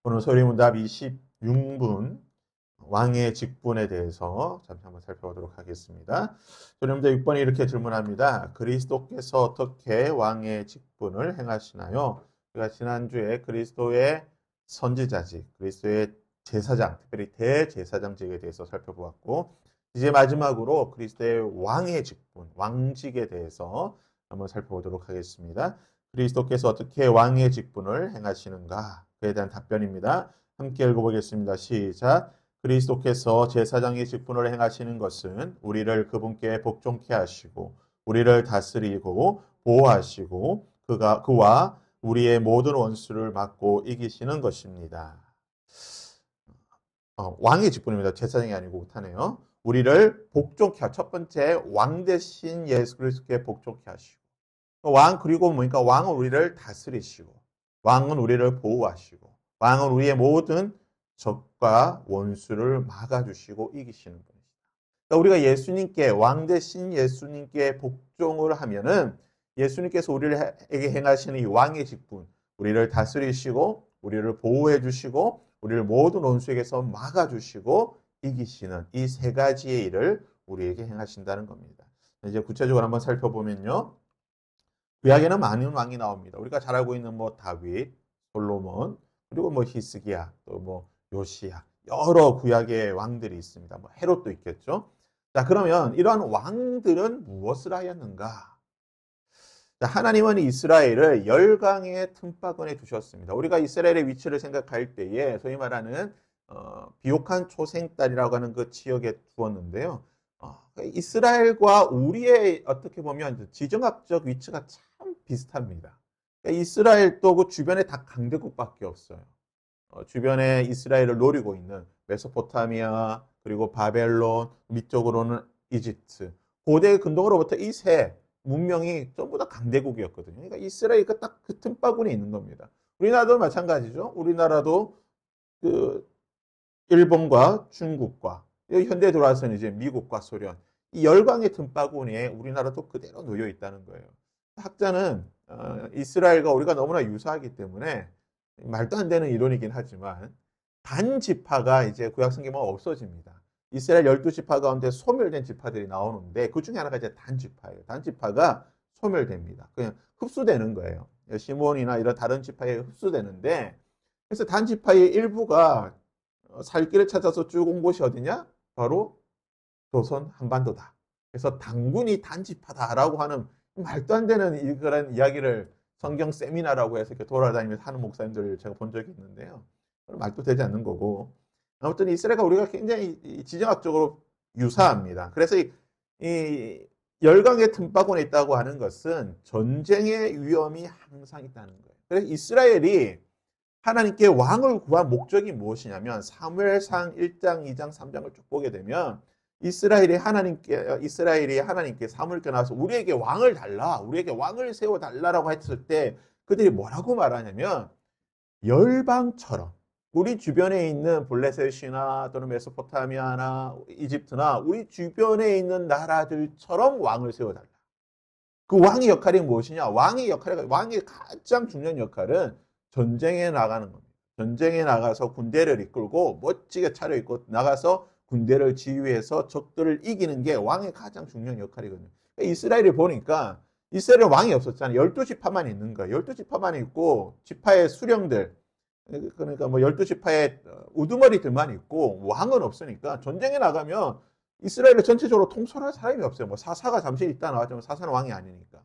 오늘 소리문답 26분 왕의 직분에 대해서 잠시 한번 살펴보도록 하겠습니다. 소리문답 6번이 이렇게 질문합니다. 그리스도께서 어떻게 왕의 직분을 행하시나요? 제가 지난주에 그리스도의 선지자직, 그리스도의 제사장, 특별히 대제사장직에 대해서 살펴보았고, 이제 마지막으로 그리스도의 왕의 직분, 왕직에 대해서 한번 살펴보도록 하겠습니다. 그리스도께서 어떻게 왕의 직분을 행하시는가? 그에 대한 답변입니다. 함께 읽어보겠습니다. 시작. 그리스도께서 제사장의 직분을 행하시는 것은 우리를 그분께 복종케 하시고 우리를 다스리고 보호하시고 그와 우리의 모든 원수를 막고 이기시는 것입니다. 왕의 직분입니다. 제사장이 아니고 못하네요. 우리를 복종케 첫 번째 왕 대신 예수 그리스도께 복종케 하시고 왕 그리고 뭐니까 왕은 우리를 다스리시고 왕은 우리를 보호하시고 왕은 우리의 모든 적과 원수를 막아주시고 이기시는 분이시다. 그러니까 우리가 예수님께 왕 대신 예수님께 복종을 하면은 예수님께서 우리에게 행하시는 이 왕의 직분, 우리를 다스리시고 우리를 보호해 주시고 우리를 모든 원수에게서 막아주시고 이기시는 이 세 가지의 일을 우리에게 행하신다는 겁니다. 이제 구체적으로 한번 살펴보면요. 구약에는 많은 왕이 나옵니다. 우리가 잘 알고 있는 뭐 다윗, 솔로몬, 그리고 뭐 히스기야, 또 뭐 요시야, 여러 구약의 왕들이 있습니다. 뭐 헤롯도 있겠죠. 자, 그러면 이러한 왕들은 무엇을 하였는가? 자, 하나님은 이스라엘을 열강의 틈바구니에 두셨습니다. 우리가 이스라엘의 위치를 생각할 때에 소위 말하는 비옥한 초생딸이라고 하는 그 지역에 두었는데요. 이스라엘과 우리의 어떻게 보면 지정학적 위치가 참 비슷합니다. 그러니까 이스라엘도 그 주변에 다 강대국밖에 없어요. 주변에 이스라엘을 노리고 있는 메소포타미아 그리고 바벨론 밑쪽으로는 이집트 고대 근동으로부터 이 세 문명이 전부 다 강대국이었거든요. 그러니까 이스라엘이 딱 그 틈바구니에 있는 겁니다. 우리나라도 마찬가지죠. 우리나라도 그 일본과 중국과 현대에 들어와서는 이제 미국과 소련 이 열강의 틈바구니에 우리나라도 그대로 놓여 있다는 거예요. 학자는 이스라엘과 우리가 너무나 유사하기 때문에 말도 안 되는 이론이긴 하지만 단지파가 이제 구약 성경은 없어집니다. 이스라엘 12지파 가운데 소멸된 지파들이 나오는데 그 중에 하나가 이제 단지파예요. 단지파가 소멸됩니다. 그냥 흡수되는 거예요. 시몬이나 이런 다른 지파에 흡수되는데 그래서 단지파의 일부가 살 길을 찾아서 쭉 온 곳이 어디냐? 바로 조선 한반도다. 그래서 당군이 단지파다라고 하는 말도 안 되는 그런 이야기를 성경 세미나라고 해서 이렇게 돌아다니면서 하는 목사님들을 제가 본 적이 있는데요. 말도 되지 않는 거고. 아무튼 이스라엘과 우리가 굉장히 지정학적으로 유사합니다. 그래서 이 열강의 틈바구니에 있다고 하는 것은 전쟁의 위험이 항상 있다는 거예요. 그래서 이스라엘이 하나님께 왕을 구한 목적이 무엇이냐면 사무엘상 1장, 2장, 3장을 쭉 보게 되면 이스라엘이 하나님께 사무엘께 나와서 우리에게 왕을 달라, 우리에게 왕을 세워 달라라고 했을 때 그들이 뭐라고 말하냐면 열방처럼 우리 주변에 있는 블레셋이나 또는 메소포타미아나 이집트나 우리 주변에 있는 나라들처럼 왕을 세워달라. 그 왕의 역할이 무엇이냐? 왕의 가장 중요한 역할은 전쟁에 나가는 겁니다. 전쟁에 나가서 군대를 이끌고 멋지게 차려입고 나가서 군대를 지휘해서 적들을 이기는 게 왕의 가장 중요한 역할이거든요. 그러니까 이스라엘이 보니까 이스라엘은 왕이 없었잖아요. 12지파만 있는 거예요. 12지파만 있고 지파의 수령들 그러니까 뭐 12지파의 우두머리들만 있고 왕은 없으니까 전쟁에 나가면 이스라엘을 전체적으로 통솔할 사람이 없어요. 뭐 사사가 잠시 있다 나왔지만 사사는 왕이 아니니까.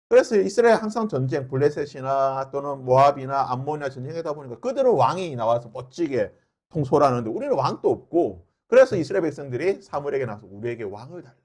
그래서 이스라엘 항상 전쟁, 블레셋이나 또는 모압이나 암몬이나 전쟁하다 보니까 그들은 왕이 나와서 멋지게 통솔하는데 우리는 왕도 없고 그래서 이스라엘 백성들이 사무엘에게 나와서 우리에게 왕을 달라.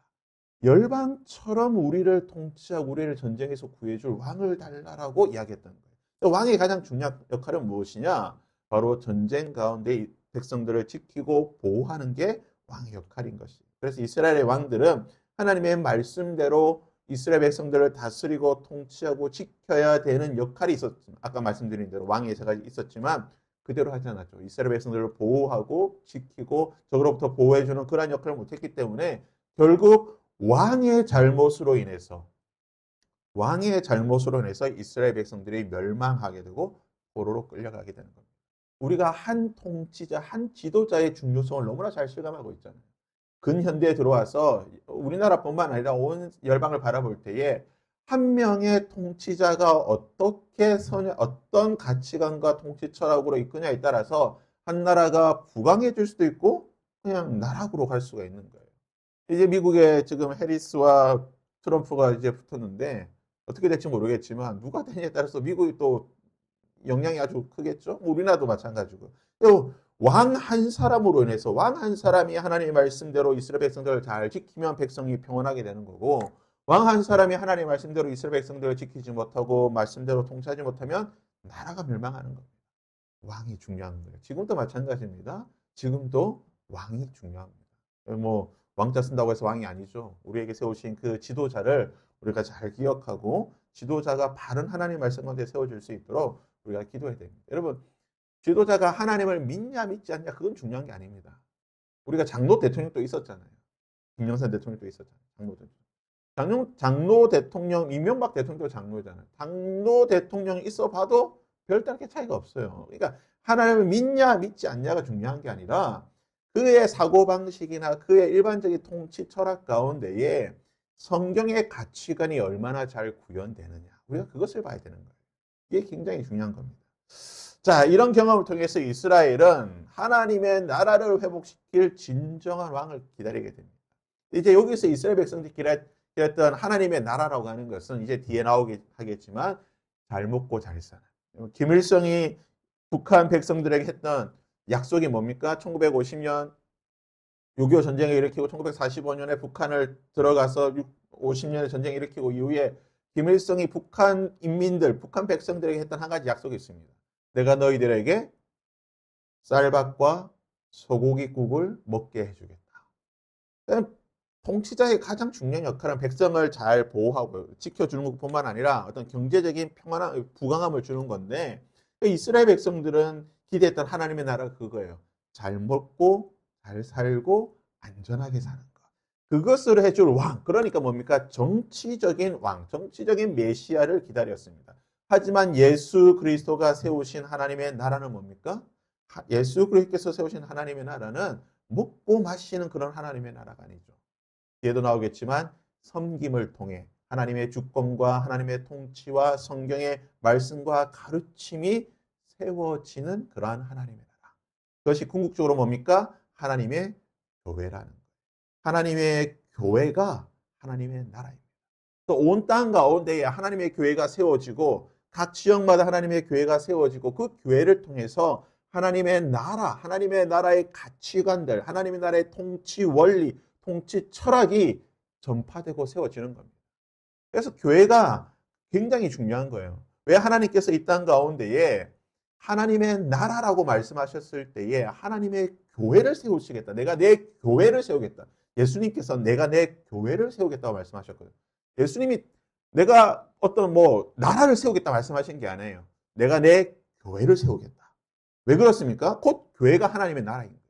열방처럼 우리를 통치하고 우리를 전쟁에서 구해줄 왕을 달라라고 이야기했던 거예요. 왕의 가장 중요한 역할은 무엇이냐? 바로 전쟁 가운데 백성들을 지키고 보호하는 게 왕의 역할인 것이에요. 그래서 이스라엘의 왕들은 하나님의 말씀대로 이스라엘 백성들을 다스리고 통치하고 지켜야 되는 역할이 있었지만 아까 말씀드린 대로 왕의 제가 있었지만 그대로 하지 않았죠. 이스라엘 백성들을 보호하고 지키고 적으로부터 보호해주는 그러한 역할을 못했기 때문에 결국 왕의 잘못으로 인해서 이스라엘 백성들이 멸망하게 되고 포로로 끌려가게 되는 겁니다. 우리가 한 통치자, 한 지도자의 중요성을 너무나 잘 실감하고 있잖아요. 근현대에 들어와서 우리나라뿐만 아니라 온 열방을 바라볼 때에 한 명의 통치자가 어떻게 어떤 가치관과 통치 철학으로 이끄냐에 따라서 한 나라가 부강해질 수도 있고 그냥 나락으로 갈 수가 있는 거예요. 이제 미국에 지금 해리스와 트럼프가 이제 붙었는데 어떻게 될지 모르겠지만 누가 되냐에 따라서 미국이 또 영향이 아주 크겠죠. 우리나라도 마찬가지고. 왕 한 사람으로 인해서 왕 한 사람이 하나님의 말씀대로 이스라엘 백성들을 잘 지키면 백성이 평온하게 되는 거고 왕 한 사람이 하나님의 말씀대로 이스라엘 백성들을 지키지 못하고 말씀대로 통치하지 못하면 나라가 멸망하는 겁니다. 왕이 중요한 거예요. 지금도 마찬가지입니다. 지금도 왕이 중요합니다. 뭐 왕자 쓴다고 해서 왕이 아니죠. 우리에게 세우신 그 지도자를 우리가 잘 기억하고 지도자가 바른 하나님 말씀 가운데 세워질 수 있도록 우리가 기도해야 됩니다. 여러분, 지도자가 하나님을 믿냐 믿지 않냐 그건 중요한 게 아닙니다. 우리가 장로 대통령도 있었잖아요. 김영삼 대통령도 있었잖아요. 장로 대통령, 이명박 대통령도 장로잖아요. 장로 대통령이 있어 봐도 별다르게 차이가 없어요. 그러니까 하나님을 믿냐 믿지 않냐가 중요한 게 아니라 그의 사고방식이나 그의 일반적인 통치 철학 가운데에 성경의 가치관이 얼마나 잘 구현되느냐. 우리가 그것을 봐야 되는 거예요. 이게 굉장히 중요한 겁니다. 자, 이런 경험을 통해서 이스라엘은 하나님의 나라를 회복시킬 진정한 왕을 기다리게 됩니다. 이제 여기서 이스라엘 백성들이 기다렸던 하나님의 나라라고 하는 것은 이제 뒤에 나오게 하겠지만 잘 먹고 잘 사는. 김일성이 북한 백성들에게 했던 약속이 뭡니까? 1950년 6.25 전쟁을 일으키고 1945년에 북한을 들어가서 50년의 전쟁을 일으키고 이후에 김일성이 북한 인민들, 북한 백성들에게 했던 한 가지 약속이 있습니다. 내가 너희들에게 쌀밥과 소고기국을 먹게 해주겠다. 통치자의 가장 중요한 역할은 백성을 잘 보호하고 지켜주는 것뿐만 아니라 어떤 경제적인 평안함, 부강함을 주는 건데 이스라엘 백성들은 기대했던 하나님의 나라가 그거예요. 잘 먹고 잘 살고 안전하게 사는 것. 그것을 해줄 왕. 그러니까 뭡니까? 정치적인 왕, 정치적인 메시아를 기다렸습니다. 하지만 예수 그리스도가 세우신 하나님의 나라는 뭡니까? 예수 그리스도께서 세우신 하나님의 나라는 먹고 마시는 그런 하나님의 나라가 아니죠. 뒤에도 나오겠지만 섬김을 통해 하나님의 주권과 하나님의 통치와 성경의 말씀과 가르침이 세워지는 그러한 하나님의 나라. 그것이 궁극적으로 뭡니까? 하나님의 교회라는 거예요. 하나님의 교회가 하나님의 나라입니다. 또 온 땅 가운데에 하나님의 교회가 세워지고 각 지역마다 하나님의 교회가 세워지고 그 교회를 통해서 하나님의 나라, 하나님의 나라의 가치관들, 하나님의 나라의 통치 원리, 통치 철학이 전파되고 세워지는 겁니다. 그래서 교회가 굉장히 중요한 거예요. 왜 하나님께서 이 땅 가운데에 하나님의 나라라고 말씀하셨을 때에 하나님의 교회를 세우시겠다. 내가 내 교회를 세우겠다. 예수님께서 내가 내 교회를 세우겠다고 말씀하셨거든요. 예수님이 내가 어떤 나라를 세우겠다 말씀하신 게 아니에요. 내가 내 교회를 세우겠다. 왜 그렇습니까? 곧 교회가 하나님의 나라인 거예요.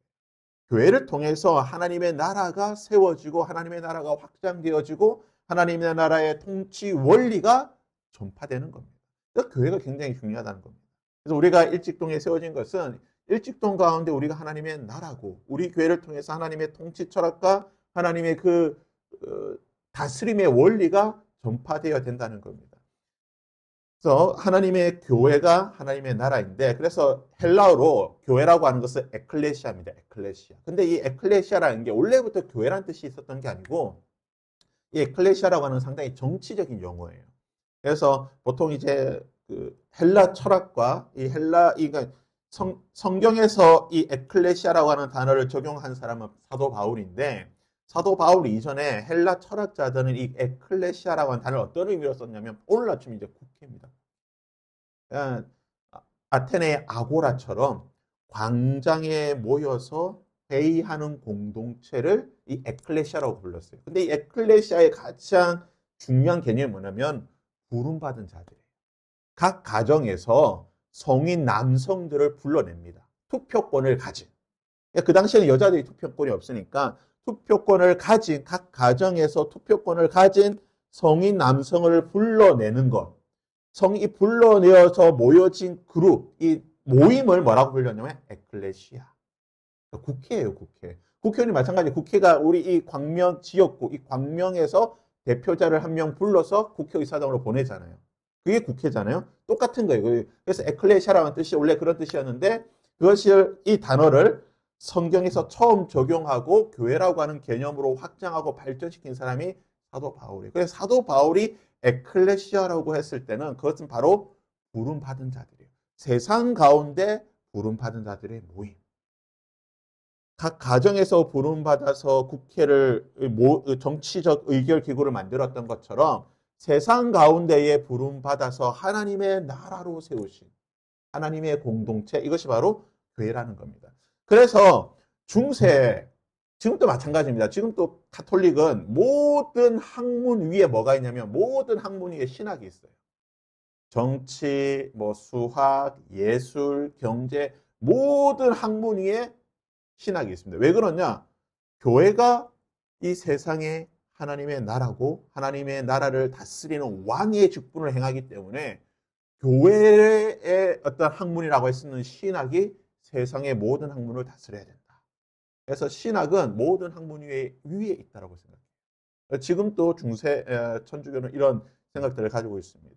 교회를 통해서 하나님의 나라가 세워지고 하나님의 나라가 확장되어지고 하나님의 나라의 통치 원리가 전파되는 겁니다. 그래서 교회가 굉장히 중요하다는 겁니다. 그래서 우리가 일직동에 세워진 것은 일직동 가운데 우리가 하나님의 나라고 우리 교회를 통해서 하나님의 통치 철학과 하나님의 다스림의 원리가 전파되어야 된다는 겁니다. 그래서 하나님의 교회가 하나님의 나라인데 그래서 헬라어로 교회라고 하는 것은 에클레시아입니다. 에클레시아. 근데 이 에클레시아라는 게 원래부터 교회라는 뜻이 있었던 게 아니고 이 에클레시아라고 하는 상당히 정치적인 용어예요. 그래서 보통 이제 헬라 철학과 그러니까 성경에서 이 에클레시아라고 하는 단어를 적용한 사람은 사도 바울인데 사도 바울 이전에 헬라 철학자들은 이 에클레시아라고 하는 단어를 어떤 의미로 썼냐면 오늘날 치면 이제 국회입니다. 아테네의 아고라처럼 광장에 모여서 회의하는 공동체를 이 에클레시아라고 불렀어요. 근데 이 에클레시아의 가장 중요한 개념이 뭐냐면 부름받은 자들이에요. 각 가정에서 성인 남성들을 불러냅니다. 투표권을 가진. 그 당시에는 여자들이 투표권이 없으니까 투표권을 가진 각 가정에서 투표권을 가진 성인 남성을 불러내는 것. 성이 불러내어서 모여진 그룹, 이 모임을 뭐라고 불렸냐면 에클레시아. 국회예요, 국회. 국회의원이 마찬가지. 국회가 우리 이 광명 지역구, 이 광명에서 대표자를 한 명 불러서 국회의사당으로 보내잖아요. 그게 국회잖아요. 똑같은 거예요. 그래서 에클레시아라는 뜻이 원래 그런 뜻이었는데 그것을 이 단어를 성경에서 처음 적용하고 교회라고 하는 개념으로 확장하고 발전시킨 사람이 사도 바울이에요. 그래서 사도 바울이 에클레시아라고 했을 때는 그것은 바로 부름받은 자들이에요. 세상 가운데 부름받은 자들의 모임. 각 가정에서 부름받아서 국회를 정치적 의결 기구를 만들었던 것처럼 세상 가운데에 부름받아서 하나님의 나라로 세우신 하나님의 공동체, 이것이 바로 교회라는 겁니다. 그래서 중세, 지금도 마찬가지입니다. 지금 또 카톨릭은 모든 학문 위에 뭐가 있냐면 모든 학문 위에 신학이 있어요. 정치, 뭐 수학, 예술, 경제, 모든 학문 위에 신학이 있습니다. 왜 그러냐? 교회가 이 세상에 하나님의 나라고 하나님의 나라를 다스리는 왕의 직분을 행하기 때문에 교회의 어떤 학문이라고 할 수 있는 신학이 세상의 모든 학문을 다스려야 된다. 그래서 신학은 모든 학문 위에 있다고 생각해요. 지금 또 중세 천주교는 이런 생각들을 가지고 있습니다.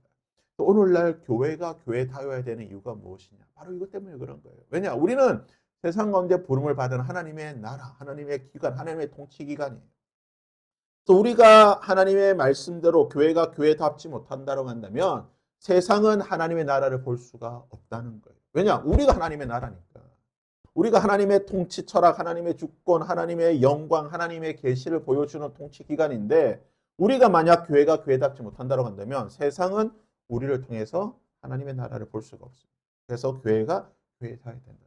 또 오늘날 교회가 교회다워야 되는 이유가 무엇이냐? 바로 이것 때문에 그런 거예요. 왜냐? 우리는 세상 가운데 부름을 받은 하나님의 나라, 하나님의 기관, 하나님의 통치기관이에요. 그래서 우리가 하나님의 말씀대로 교회가 교회답지 못한다고 한다면 세상은 하나님의 나라를 볼 수가 없다는 거예요. 왜냐? 우리가 하나님의 나라니까. 우리가 하나님의 통치 철학, 하나님의 주권, 하나님의 영광, 하나님의 계시를 보여주는 통치기관인데 우리가 만약 교회가 교회답지 못한다고 한다면 세상은 우리를 통해서 하나님의 나라를 볼 수가 없습니다. 그래서 교회가 교회다워야 된다.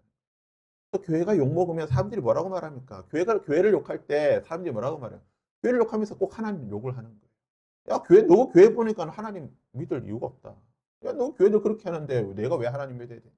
또 교회가 욕먹으면 사람들이 뭐라고 말합니까? 교회를 욕할 때 사람들이 뭐라고 말해요? 교회를 욕하면서 꼭 하나님 욕을 하는 거예요. 야, 너 교회 보니까 하나님 믿을 이유가 없다. 야, 너 교회도 그렇게 하는데 내가 왜 하나님 믿어야 되냐?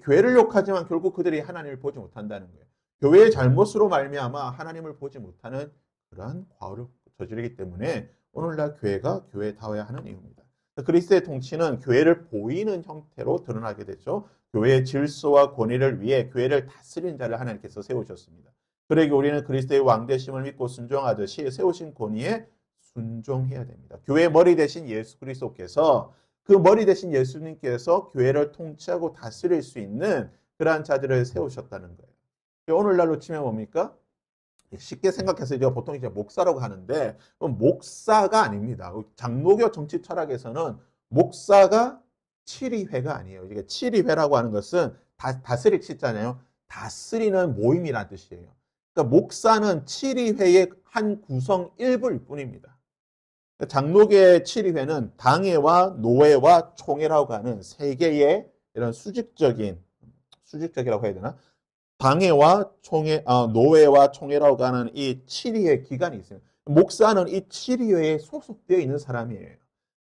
교회를 욕하지만 결국 그들이 하나님을 보지 못한다는 거예요. 교회의 잘못으로 말미암아 하나님을 보지 못하는 그러한 과오를 저지르기 때문에 오늘날 교회가 교회다워야 하는 이유입니다. 그리스도의 통치는 교회를 보이는 형태로 드러나게 되죠. 교회의 질서와 권위를 위해 교회를 다스리는 자를 하나님께서 세우셨습니다. 그러기 우리는 그리스도의 왕되심을 믿고 순종하듯이 세우신 권위에 순종해야 됩니다. 교회의 머리 대신 예수 그리스도께서 그 머리 대신 예수님께서 교회를 통치하고 다스릴 수 있는 그러한 자들을 세우셨다는 거예요. 오늘날로 치면 뭡니까? 쉽게 생각해서 보통 이제 목사라고 하는데 목사가 아닙니다. 장로교 정치 철학에서는 목사가 치리회가 아니에요. 이게 치리회라고 하는 것은 다스릴 치잖아요. 다스리는 모임이라는 뜻이에요. 그러니까 목사는 치리회의 한 구성 일부일 뿐입니다. 장로교의 치리회는 당회와 노회와 총회라고 하는 세 개의 이런 수직적이라고 해야 되나? 당회와 총회, 노회와 총회라고 하는 이 치리회 기관이 있어요. 목사는 이 치리회에 소속되어 있는 사람이에요.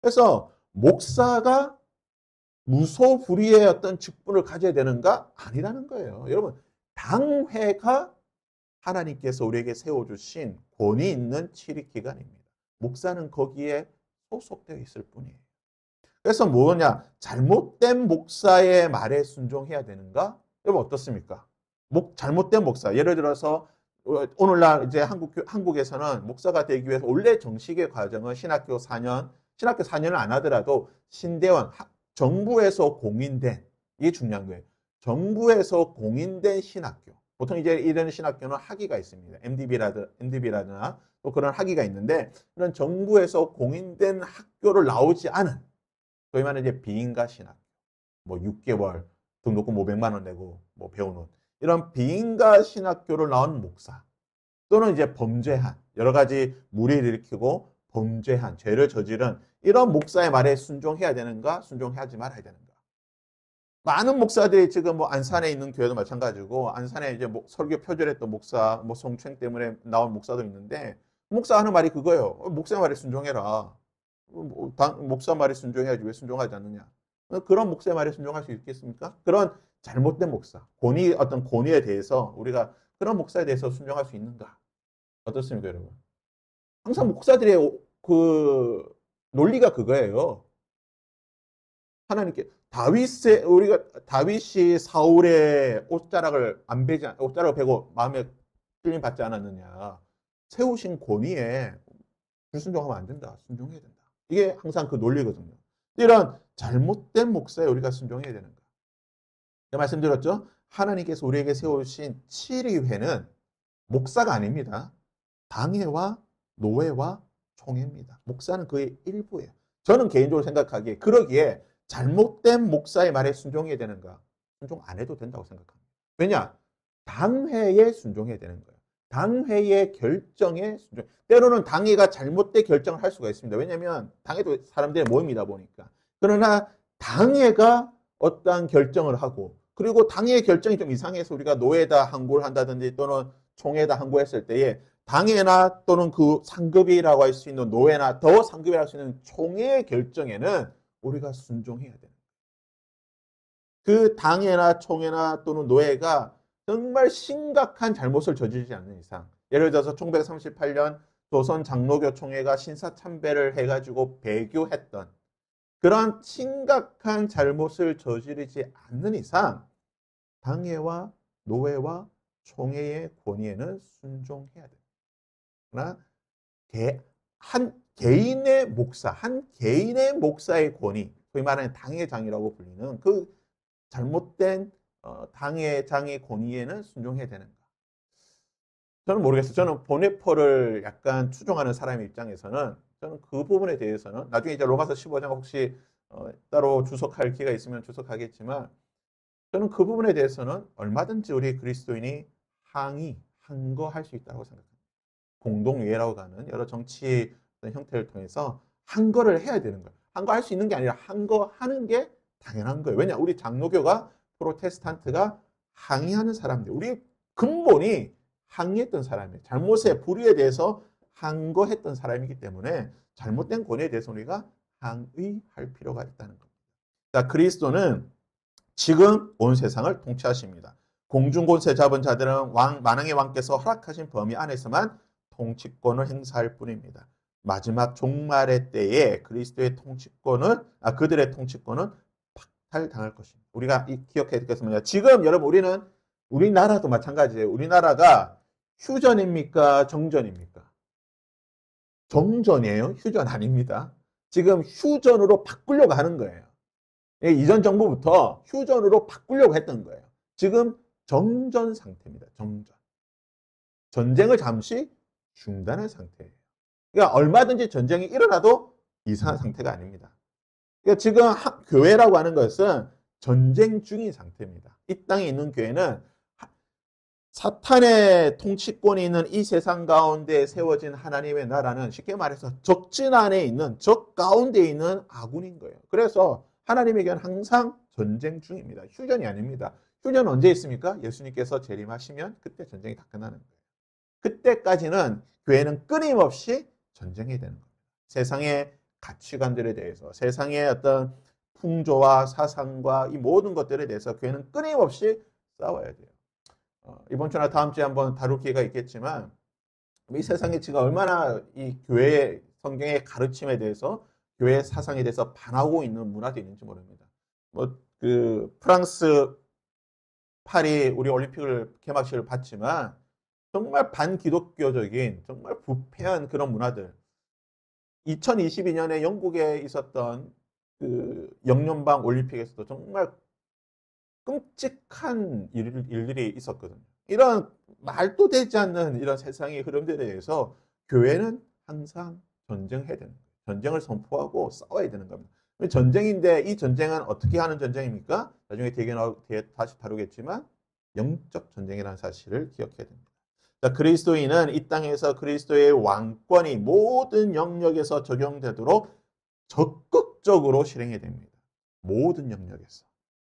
그래서 목사가 무소불위의 어떤 직분을 가져야 되는가? 아니라는 거예요. 여러분, 당회가 하나님께서 우리에게 세워주신 권위 있는 치리기관입니다. 목사는 거기에 소속되어 있을 뿐이에요. 그래서 뭐냐? 잘못된 목사의 말에 순종해야 되는가? 여러분 어떻습니까? 잘못된 목사. 예를 들어서 오늘날 이제 한국에서는 목사가 되기 위해서 원래 정식의 과정은 신학교 4년을 안 하더라도 신대원, 정부에서 공인된, 이게 중요한 거예요. 정부에서 공인된 신학교. 보통 이제 이런 신학교는 학위가 있습니다. MDB라든가 또 그런 학위가 있는데 그런 정부에서 공인된 학교를 나오지 않은 소위 말하는 이제 비인가 신학교. 뭐 6개월 등록금 500만 원 내고 뭐 배우는 이런 비인가 신학교를 나온 목사 또는 이제 범죄한 여러 가지 무리를 일으키고 범죄한 죄를 저지른 이런 목사의 말에 순종해야 되는가 순종하지 말아야 되는가. 많은 목사들이 지금 뭐 안산에 있는 교회도 마찬가지고 안산에 이제 설교 표절했던 목사 뭐 성추행 때문에 나온 목사도 있는데 목사 하는 말이 그거예요. 목사 말에 순종해라. 목사 말에 순종해야지 왜 순종하지 않느냐. 그런 목사의 말에 순종할 수 있겠습니까? 그런 잘못된 목사, 어떤 권위에 대해서 우리가 그런 목사에 대해서 순종할 수 있는가? 어떻습니까, 여러분? 항상 목사들의 그 논리가 그거예요. 하나님께 다윗이 사울의 옷자락을 안 베지 옷자락을 베고 마음에 끌림 받지 않았느냐. 세우신 권위에 불순종하면 안 된다. 순종해야 된다. 이게 항상 그 논리거든요. 이런 잘못된 목사에 우리가 순종해야 되는 거예요. 제가 말씀드렸죠? 하나님께서 우리에게 세우신 7위회는 목사가 아닙니다. 당회와 노회와 총회입니다. 목사는 그의 일부예요. 저는 개인적으로 생각하기에 그러기에 잘못된 목사의 말에 순종해야 되는가? 순종 안 해도 된다고 생각합니다. 왜냐? 당회에 순종해야 되는 거예요. 당회의 결정에 순종. 때로는 당회가 잘못된 결정을 할 수가 있습니다. 왜냐하면 당회도 사람들의 모임이다 보니까. 그러나 당회가 어떠한 결정을 하고 그리고 당회의 결정이 좀 이상해서 우리가 노회에다 항고를 한다든지 또는 총회에다 항고했을 때에 당회나 또는 그 상급이라고 할 수 있는 노회나 더 상급이라고 할 수 있는 총회의 결정에는 우리가 순종해야 돼요. 그 당회나 총회나 또는 노회가 정말 심각한 잘못을 저지르지 않는 이상, 예를 들어서 1938년 조선 장로교 총회가 신사참배를 해가지고 배교했던 그런 심각한 잘못을 저지르지 않는 이상 당회와 노회와 총회의 권위에는 순종해야 됩니다. 그러나 한 개인의 목사의 권위, 소위 말하는 당회장이라고 불리는 그 잘못된 당회장의 권위에는 순종해야 되는가? 저는 모르겠어요. 저는 보네포를 약간 추종하는 사람의 입장에서는 저는 그 부분에 대해서는 나중에 이제 로마서 15장 혹시 따로 주석할 기회가 있으면 주석하겠지만 저는 그 부분에 대해서는 얼마든지 우리 그리스도인이 항거할 수 있다고 생각합니다. 공동의회라고 하는 여러 정치 형태를 통해서 항거를 해야 되는 거예요. 항거할 수 있는 게 아니라 항거하는 게 당연한 거예요. 왜냐? 우리 장로교가 프로테스탄트가 항의하는 사람들, 우리 근본이 항의했던 사람이에요. 잘못의 불의에 대해서 항거했던 사람이기 때문에 잘못된 권위에 대해서 우리가 항의할 필요가 있다는 겁니다. 자, 그리스도는 지금 온 세상을 통치하십니다. 공중권세 잡은 자들은 만왕의 왕께서 허락하신 범위 안에서만 통치권을 행사할 뿐입니다. 마지막 종말의 때에 그리스도의 그들의 통치권은 박탈당할 것입니다. 우리가 기억해야 될 것은 뭐냐? 지금 여러분 우리나라도 마찬가지예요. 우리나라가 휴전입니까? 정전입니까? 정전이에요. 휴전 아닙니다. 지금 휴전으로 바꾸려고 하는 거예요. 이전 정부부터 휴전으로 바꾸려고 했던 거예요. 지금 정전 상태입니다. 정전. 전쟁을 잠시 중단한 상태예요. 그러니까 얼마든지 전쟁이 일어나도 이상한 상태가 아닙니다. 그러니까 지금 교회라고 하는 것은 전쟁 중인 상태입니다. 이 땅에 있는 교회는 사탄의 통치권이 있는 이 세상 가운데 세워진 하나님의 나라는 쉽게 말해서 적진 안에 있는 적 가운데 있는 아군인 거예요. 그래서 하나님에게는 항상 전쟁 중입니다. 휴전이 아닙니다. 휴전은 언제 있습니까? 예수님께서 재림하시면 그때 전쟁이 다 끝나는 거예요. 그때까지는 교회는 끊임없이 전쟁이 되는 겁니다. 세상의 가치관들에 대해서, 세상의 어떤 풍조와 사상과 이 모든 것들에 대해서 교회는 끊임없이 싸워야 돼요. 이번 주나 다음 주에 한번 다룰 기회가 있겠지만 이 세상에 지금 얼마나 이 교회의 성경의 가르침에 대해서 교회 사상에 대해서 반하고 있는 문화도 있는지 모릅니다. 프랑스 파리 우리 올림픽을 개막식을 봤지만 정말 반기독교적인 정말 부패한 그런 문화들. 2022년에 영국에 있었던 그 영연방 올림픽에서도 정말 끔찍한 일들이 있었거든요. 이런 말도 되지 않는 이런 세상의 흐름들에 대해서 교회는 항상 전쟁해야 되는 거예요. 전쟁을 선포하고 싸워야 되는 겁니다. 전쟁인데 이 전쟁은 어떻게 하는 전쟁입니까? 나중에 뒤에 다시 다루겠지만 영적 전쟁이라는 사실을 기억해야 됩니다. 자, 그리스도인은 이 땅에서 그리스도의 왕권이 모든 영역에서 적용되도록 적극적으로 실행해야 됩니다. 모든 영역에서.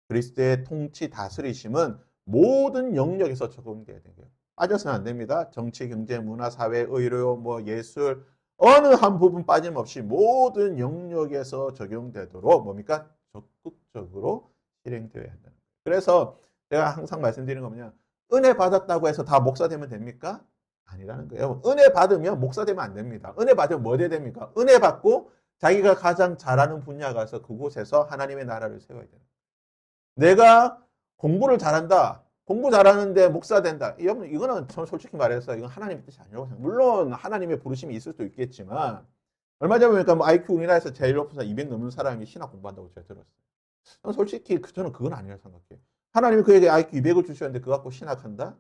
그리스도의 통치 다스리심은 모든 영역에서 적용돼야 돼요. 빠져서는 안 됩니다. 정치, 경제, 문화, 사회, 의료, 예술 어느 한 부분 빠짐없이 모든 영역에서 적용되도록 뭡니까? 적극적으로 실행되어야 한다는 거예요. 그래서 제가 항상 말씀드리는 거 뭐냐? 은혜 받았다고 해서 다 목사 되면 됩니까? 아니라는 거예요. 은혜 받으면 목사 되면 안 됩니다. 은혜 받으면 뭐 돼야 됩니까? 은혜 받고 자기가 가장 잘하는 분야 가서 그곳에서 하나님의 나라를 세워야 돼요. 내가 공부를 잘한다. 공부 잘하는데 목사 된다. 이거는 전 솔직히 말해서 이건 하나님의 뜻이 아니라고 생각해요. 물론 하나님의 부르심이 있을 수도 있겠지만 얼마 전에 보니까 뭐 IQ 우리나라에서 제일 높은 사람 200 넘는 사람이 신학 공부한다고 제가 들었어요. 솔직히 저는 그건 아니라고 생각해요. 하나님이 그에게 IQ 200을 주셨는데 그거 갖고 신학한다?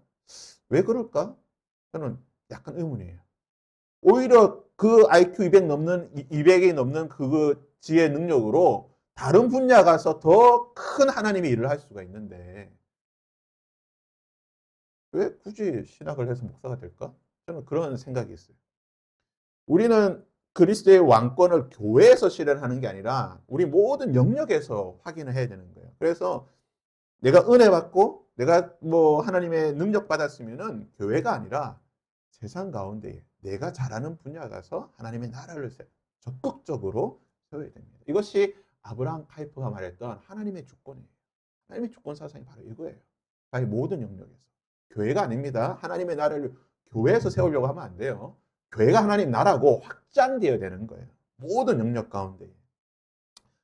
왜 그럴까? 저는 약간 의문이에요. 오히려 그 IQ 200 넘는 200이 넘는 그 지혜 능력으로 다른 분야 가서 더 큰 하나님의 일을 할 수가 있는데 왜 굳이 신학을 해서 목사가 될까? 저는 그런 생각이 있어요. 우리는 그리스도의 왕권을 교회에서 실현하는 게 아니라 우리 모든 영역에서 확인을 해야 되는 거예요. 그래서 내가 은혜 받고 내가 뭐 하나님의 능력 받았으면은 교회가 아니라 세상 가운데에 내가 잘하는 분야 가서 하나님의 나라를 적극적으로 세워야 됩니다. 이것이 아브라함 카이프가 말했던 하나님의 주권이에요. 하나님의 주권 사상이 바로 이거예요. 자기 모든 영역에서. 교회가 아닙니다. 하나님의 나라를 교회에서 세우려고 하면 안 돼요. 교회가 하나님 나라고 확장되어야 되는 거예요. 모든 영역 가운데.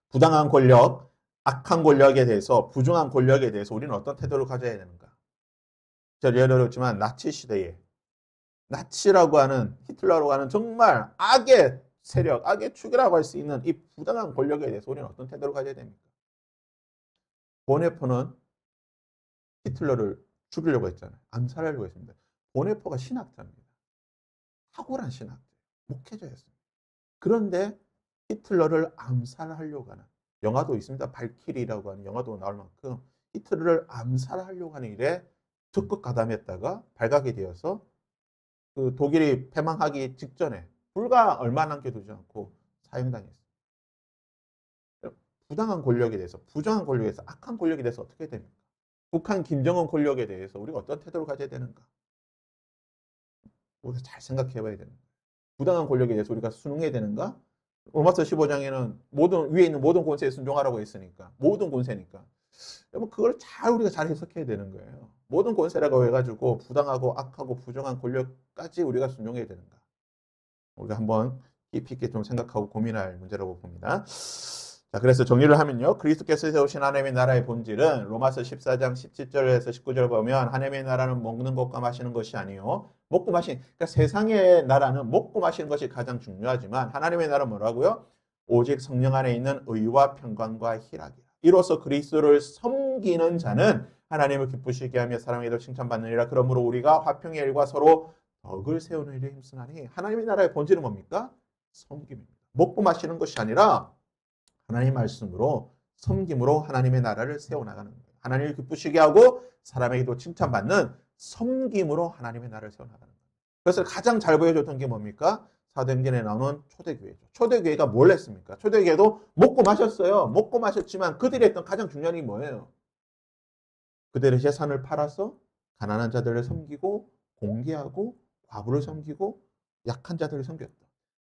부당한 권력, 악한 권력에 대해서, 부정한 권력에 대해서 우리는 어떤 태도를 가져야 되는가? 제가 예를 들었지만 나치 시대에 나치라고 하는 히틀러라고 하는 정말 악의 세력, 악의 축이라고 할 수 있는 이 부당한 권력에 대해서 우리는 어떤 태도를 가져야 됩니까? 보네포는 히틀러를 죽이려고 했잖아요. 암살하려고 했습니다. 보네포가 신학자입니다. 탁월한 신학자, 목회자였습니다. 그런데 히틀러를 암살하려고 하는 영화도 있습니다. 발키리라고 하는 영화도 나올 만큼 히틀러를 암살하려고 하는 일에 적극 가담했다가 발각이 되어서 그 독일이 패망하기 직전에 불과 얼마 남겨두지 않고 사형당했어요. 부당한 권력에 대해서, 부정한 권력에 대해서, 악한 권력에 대해서 어떻게 됩니까? 북한 김정은 권력에 대해서 우리가 어떤 태도를 가져야 되는가? 우리가 잘 생각해 봐야 되는 거예요. 부당한 권력에 대해서 우리가 순응해야 되는가? 로마서 15장에는 모든 위에 있는 모든 권세에 순종하라고 했으니까 모든 권세니까 여러분 그걸 우리가 잘 해석해야 되는 거예요. 모든 권세라고 해가지고 부당하고 악하고 부정한 권력까지 우리가 순종해야 되는가? 우리가 한번 깊이 있게 좀 생각하고 고민할 문제라고 봅니다. 자, 그래서 정리를 하면요. 그리스도께서 세우신 하나님의 나라의 본질은 로마서 14장 17절에서 19절 보면 하나님의 나라는 먹는 것과 마시는 것이 아니요. 먹고 마시는, 그러니까 세상의 나라는 먹고 마시는 것이 가장 중요하지만 하나님의 나라는 뭐라고요? 오직 성령 안에 있는 의와 평강과 희락이라. 이로써 그리스도를 섬기는 자는 하나님을 기쁘시게 하며 사랑의 도 칭찬받느니라. 그러므로 우리가 화평의 일과 서로 덕을 세우는 일에 힘쓰나니 하나님의 나라의 본질은 뭡니까? 섬김입니다. 먹고 마시는 것이 아니라 하나님의 말씀으로 섬김으로 하나님의 나라를 세워나가는 거예요. 하나님을 기쁘시게 하고 사람에게도 칭찬받는 섬김으로 하나님의 나라를 세워나가는 거예요. 그래서 가장 잘 보여줬던 게 뭡니까? 사도행전에 나오는 초대교회죠. 초대교회가 뭘 했습니까? 초대교회도 먹고 마셨어요. 먹고 마셨지만 그들이 했던 가장 중요한 일이 뭐예요? 그들의 재산을 팔아서 가난한 자들을 섬기고 공개하고 과부를 섬기고 약한 자들을 섬겼다.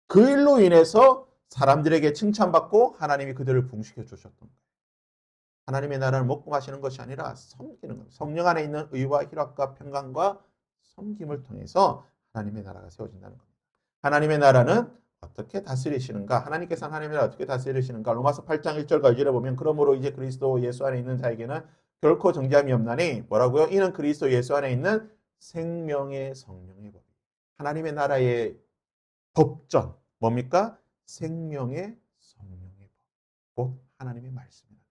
그 일로 인해서 사람들에게 칭찬받고 하나님이 그들을 부흥시켜 주셨던 거예요. 하나님의 나라를 먹고 마시는 것이 아니라 섬기는 겁니다. 성령 안에 있는 의와 희락과 평강과 섬김을 통해서 하나님의 나라가 세워진다는 겁니다. 하나님의 나라는 어떻게 다스리시는가? 하나님께서 하나님의 나라를 어떻게 다스리시는가? 로마서 8장 1절과 2절에 보면 그러므로 이제 그리스도 예수 안에 있는 자에게는 결코 정죄함이 없나니 뭐라고요? 이는 그리스도 예수 안에 있는 생명의 성령의 법. 하나님의 나라의 법전 뭡니까? 생명의 성령의 법. 곧 하나님의 말씀입니다.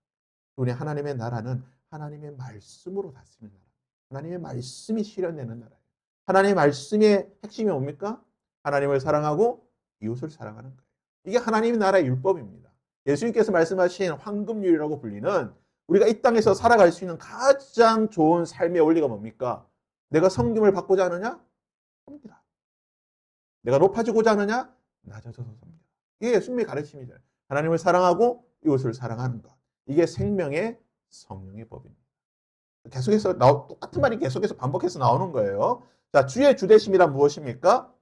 우리 하나님의 나라는 하나님의 말씀으로 다스리는 나라. 하나님의 말씀이 실현되는 나라예요. 하나님의 말씀의 핵심이 뭡니까? 하나님을 사랑하고 이웃을 사랑하는 거예요. 이게 하나님의 나라의 율법입니다. 예수님께서 말씀하신 황금률이라고 불리는 우리가 이 땅에서 살아갈 수 있는 가장 좋은 삶의 원리가 뭡니까? 내가 섬김을 받고자 하느냐? 섬기라. 내가 높아지고자 하느냐? 낮아져서 섬기라. 이게 예수님의 가르침이죠. 하나님을 사랑하고 이웃을 사랑하는 것. 이게 생명의 성령의 법입니다. 계속해서 똑같은 말이 계속해서 반복해서 나오는 거예요. 자, 주의 주대심이란 무엇입니까?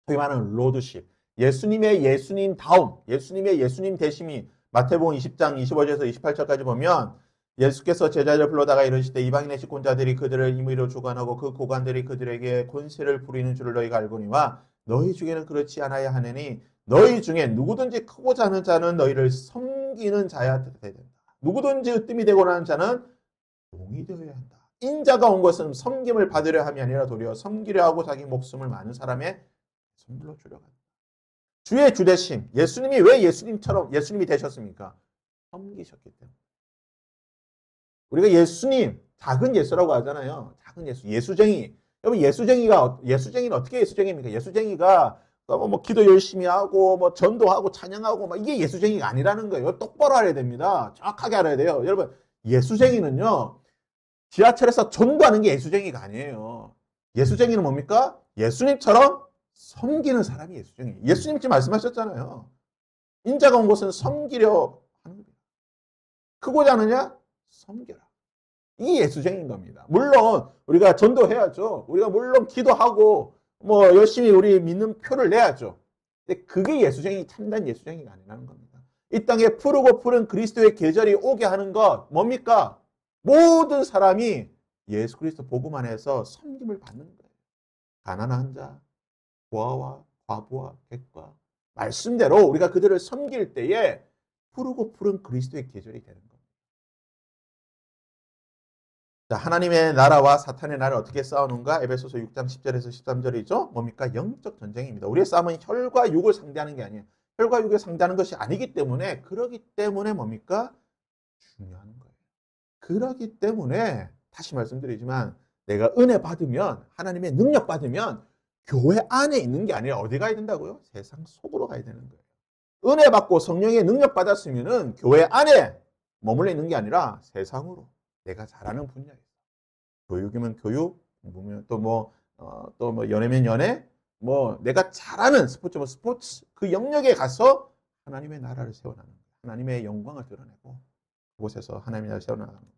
소위 말하는 로드십. 예수님의 예수님다움, 예수님의 예수님 되심이 마태복음 20장 25절에서 28절까지 보면 예수께서 제자를 불러다가 이르시되 이방인의 식권자들이 그들을 임의로 주관하고 그 고관들이 그들에게 권세를 부리는 줄을 너희가 알거니와 너희 중에는 그렇지 않아야 하느니 너희 중에 누구든지 크고자 하는 자는 너희를 섬기는 자야 되어야 된다. 누구든지 으뜸이 되고 나는 자는 종이 되어야 한다. 인자가 온 것은 섬김을 받으려 함이 아니라 도리어 섬기려 하고 자기 목숨을 많은 사람의 선물로 주려고 한다. 주의 주되심. 예수님이 왜 예수님이 되셨습니까? 섬기셨기 때문에. 우리가 예수님, 작은 예수라고 하잖아요. 작은 예수, 예수쟁이. 여러분, 예수쟁이는 어떻게 예수쟁이입니까? 예수쟁이가 뭐 기도 열심히 하고, 뭐 전도하고, 찬양하고, 막 이게 예수쟁이가 아니라는 거예요. 똑바로 알아야 됩니다. 정확하게 알아야 돼요. 여러분, 예수쟁이는요, 지하철에서 전도하는 게 예수쟁이가 아니에요. 예수쟁이는 뭡니까? 예수님처럼 섬기는 사람이 예수쟁이. 예수님 지금 말씀하셨잖아요. 인자가 온 곳은 섬기려 하는 겁니다. 크고자 하느냐? 섬겨라. 이게 예수쟁인 겁니다. 물론 우리가 전도해야죠. 우리가 물론 기도하고 뭐 열심히 우리 믿는 표를 내야죠. 근데 그게 예수쟁이, 참된 예수쟁이가 아니라는 겁니다. 이 땅에 푸르고 푸른 그리스도의 계절이 오게 하는 것 뭡니까? 모든 사람이 예수 그리스도 복음 안에서 섬김을 받는 거예요. 가난한 자, 고아와 과부와 객과 말씀대로 우리가 그들을 섬길 때에 푸르고 푸른 그리스도의 계절이 되는 겁니다. 자, 하나님의 나라와 사탄의 나라를 어떻게 싸우는가? 에베소서 6장 10절에서 13절이죠. 뭡니까? 영적 전쟁입니다. 우리의 싸움은 혈과 육을 상대하는 게 아니에요. 혈과 육을 상대하는 것이 아니기 때문에, 그러기 때문에 뭡니까? 중요한 거예요. 그러기 때문에 다시 말씀드리지만 내가 은혜 받으면, 하나님의 능력 받으면 교회 안에 있는 게 아니라 어디 가야 된다고요? 세상 속으로 가야 되는 거예요. 은혜 받고 성령의 능력 받았으면은 교회 안에 머물러 있는 게 아니라 세상으로, 내가 잘하는 분야에서, 교육이면 교육, 공부면 또 뭐 연애면 연애, 뭐 내가 잘하는 스포츠면 스포츠, 그 영역에 가서 하나님의 나라를 세워나가는 거예요. 하나님의 영광을 드러내고 그곳에서 하나님의 나라를 세워나가는 거예요.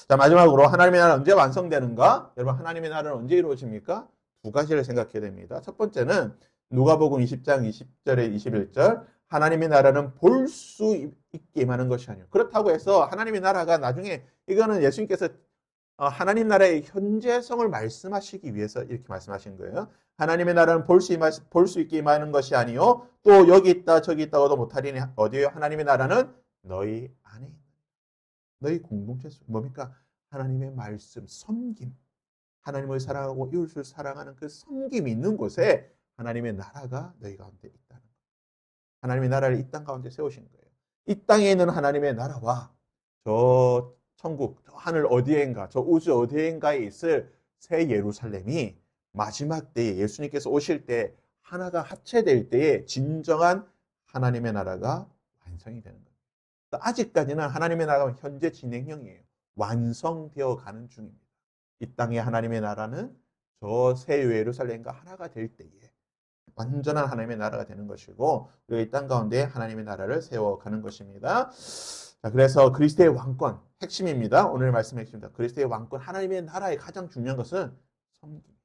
자, 마지막으로 하나님의 나라는 언제 완성되는가? 여러분, 하나님의 나라는 언제 이루어집니까? 두 가지를 생각해야 됩니다. 첫 번째는 누가복음 20장 20절에 21절, 하나님의 나라는 볼 수 있게 임하는 것이 아니에요. 그렇다고 해서 하나님의 나라가 나중에, 이거는 예수님께서 하나님 나라의 현재성을 말씀하시기 위해서 이렇게 말씀하신 거예요. 하나님의 나라는 볼 수 있게 임하는 것이 아니요 또 여기 있다 저기 있다고도 못하리니 어디에요? 하나님의 나라는 너희 안에 있는, 너희 공동체 속, 뭡니까? 하나님의 말씀, 섬김, 하나님을 사랑하고 이웃을 사랑하는 그 섬김이 있는 곳에 하나님의 나라가 너희 가운데 있다는 거예요. 하나님의 나라를 이 땅 가운데 세우신 거예요. 이 땅에 있는 하나님의 나라와 저 천국, 저 하늘 어디엔가, 저 우주 어디엔가에 있을 새 예루살렘이 마지막 때에 예수님께서 오실 때 하나가 합체될 때에 진정한 하나님의 나라가 완성이 되는 거예요. 아직까지는 하나님의 나라가 현재 진행형이에요. 완성되어 가는 중입니다. 이 땅의 하나님의 나라는 저 새 예루살렘과 하나가 될 때에 완전한 하나님의 나라가 되는 것이고, 우리가 이 땅 가운데 하나님의 나라를 세워가는 것입니다. 자, 그래서 그리스도의 왕권, 핵심입니다. 오늘 말씀의 핵심입니다. 그리스도의 왕권, 하나님의 나라의 가장 중요한 것은 섬김.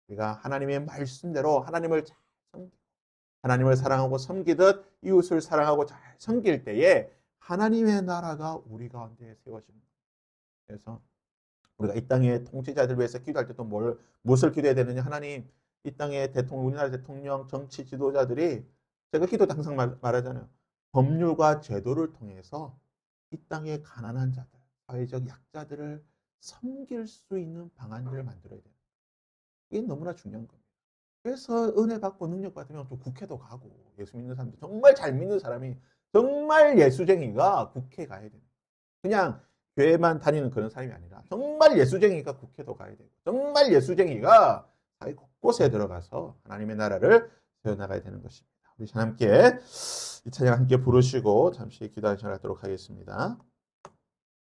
우리가 하나님의 말씀대로 하나님을 잘 섬기고, 하나님을 사랑하고 섬기듯 이웃을 사랑하고 잘 섬길 때에 하나님의 나라가 우리 가운데 세워집니다. 그래서 우리가 이 땅의 통치자들 위해서 기도할 때 또 무엇을 기도해야 되느냐? 하나님, 이 땅의 우리나라 대통령, 정치 지도자들이, 제가 기도 때 항상 말하잖아요. 법률과 제도를 통해서 이 땅의 가난한 자들, 사회적 약자들을 섬길 수 있는 방안들을 만들어야 돼요. 이게 너무나 중요한 겁니다. 그래서 은혜 받고 능력 받으면 또 국회도 가고, 예수 믿는 사람들, 정말 잘 믿는 사람이, 정말 예수쟁이가 국회 가야 돼요. 그냥 교회만 다니는 그런 사람이 아니라 정말 예수쟁이가 국회도 가야 되고, 정말 예수쟁이가 사회 곳곳에 들어가서 하나님의 나라를 세워나가야 되는 것입니다. 우리 함께 이 찬양 함께 부르시고 잠시 기도하도록 하겠습니다.